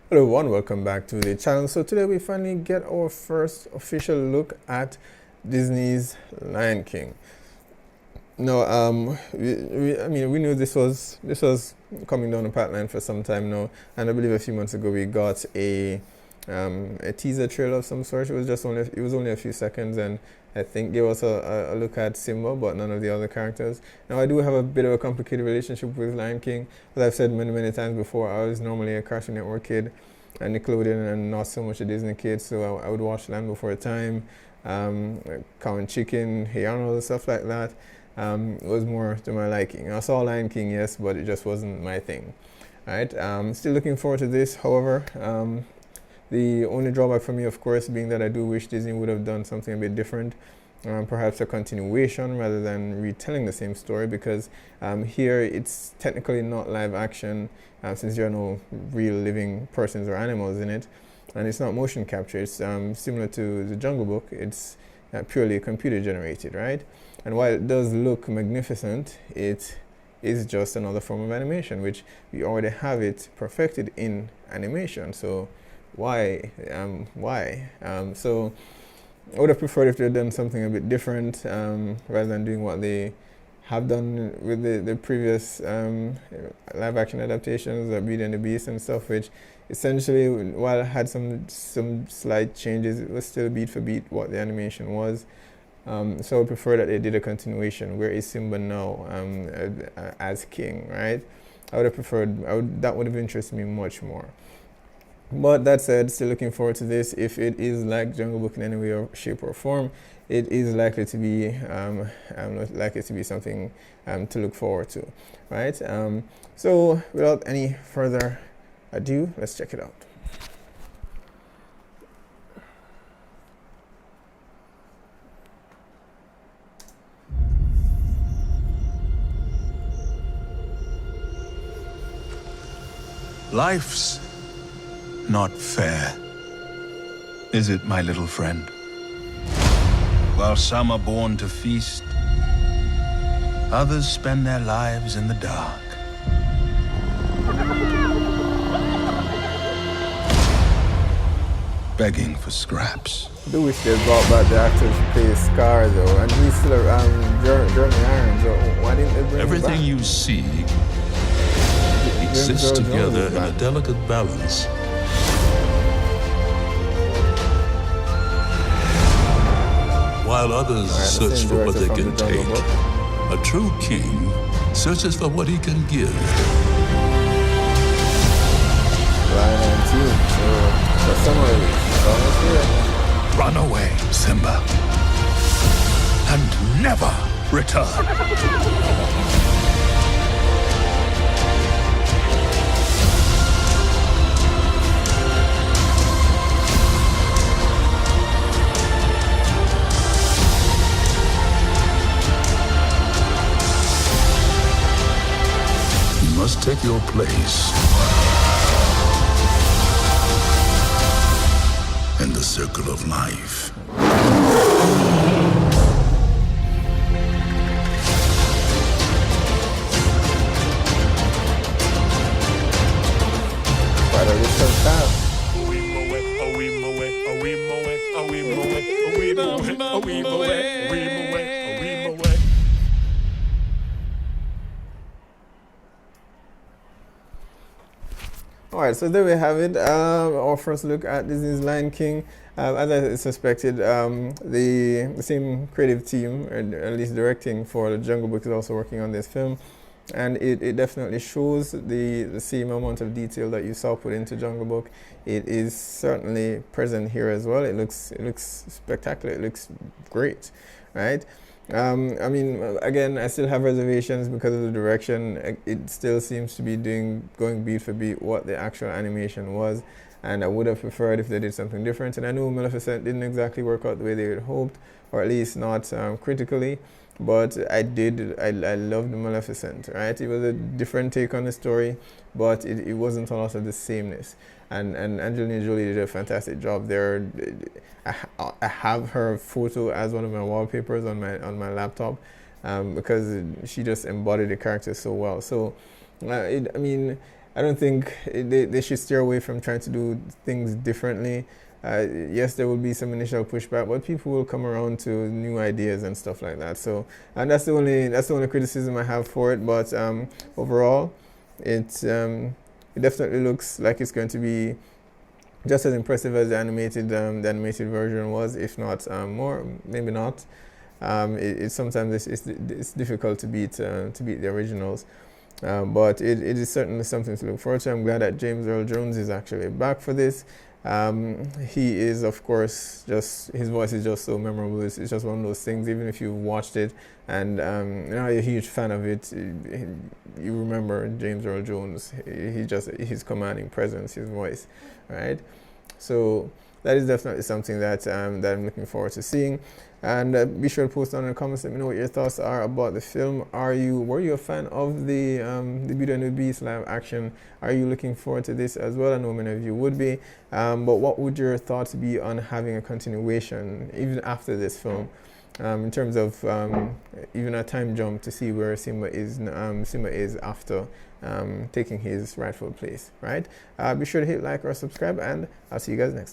Hello everyone, welcome back to the channel. So today we finally get our first official look at Disney's Lion King. No, we knew this was coming down the pipeline for some time now, and I believe a few months ago we got a teaser trailer of some sort. It was only a few seconds, and I think gave us a look at Simba, but none of the other characters. Now I do have a bit of a complicated relationship with Lion King. As I've said many times before, I was normally a Cartoon Network kid, and Nickelodeon, and not so much a Disney kid. So I would watch Land Before Time, Cow and Chicken, Hey Arnold, and stuff like that. It was more to my liking. I saw Lion King, yes, but it just wasn't my thing. Right. Still looking forward to this. However, the only drawback for me, of course, being that I do wish Disney would have done something a bit different. Perhaps a continuation rather than retelling the same story, because here it's technically not live action, since there are no real living persons or animals in it, and it's not motion capture. It's similar to the Jungle Book. It's purely computer generated, right? And while it does look magnificent, it is just another form of animation, which we already have it perfected in animation. So why? So I would have preferred if they had done something a bit different, rather than doing what they have done with the previous live action adaptations of Beauty and the Beast and stuff, which essentially, while it had some slight changes, it was still beat for beat what the animation was. So I would prefer that they did a continuation. Where is Simba now as king, right? I would have preferred, that would have interested me much more. But that said, still looking forward to this. If it is like Jungle Book in any way or shape or form, it is likely to be something to look forward to, right? So without any further ado, let's check it out. Life's not fair, is it, my little friend? While some are born to feast, others spend their lives in the dark. Begging for scraps. I do wish they brought back the actor to play Scar though, and he's still around, Jeremy Irons. So why didn't they bring him Everything back? you see exists together in a delicate balance. While others search for what they can take, a true king searches for what he can give. Run away, Simba, and never return. You must take your place in the circle of life. Alright, so there we have it, our first look at Disney's Lion King. As I suspected, the same creative team, or at least directing for the Jungle Book, is also working on this film. And it definitely shows the same amount of detail that you saw put into Jungle Book. It is certainly present here as well. It looks spectacular. It looks great, right? I mean, again, I still have reservations because of the direction. It still seems to be going beat for beat what the actual animation was, and I would have preferred if they did something different. And I know Maleficent didn't exactly work out the way they had hoped, or at least not critically, but I loved Maleficent, right? It was a different take on the story, but it wasn't a lot of the sameness. And Angelina Jolie did a fantastic job there. I have her photo as one of my wallpapers on my laptop, because she just embodied the character so well. So, I mean, I don't think they should steer away from trying to do things differently. Yes, there will be some initial pushback, but people will come around to new ideas and stuff like that. So, and that's the only criticism I have for it. But overall, it definitely looks like it's going to be just as impressive as the animated version was, if not more. Maybe not. Sometimes it's difficult to beat the originals. But it is certainly something to look forward to. I'm glad that James Earl Jones is actually back for this. He is, of course, his voice is just so memorable. It's just one of those things, even if you've watched it and you're a huge fan of it, you remember James Earl Jones. His commanding presence, his voice, right? So that is definitely something that I'm looking forward to seeing. And be sure to post down in the comments. Let me know what your thoughts are about the film. Were you a fan of the Beauty and the Beast live action? Are you looking forward to this as well? I know many of you would be. But what would your thoughts be on having a continuation even after this film? In terms of even a time jump to see where Simba is after taking his rightful place, right? Be sure to hit like or subscribe, and I'll see you guys next time.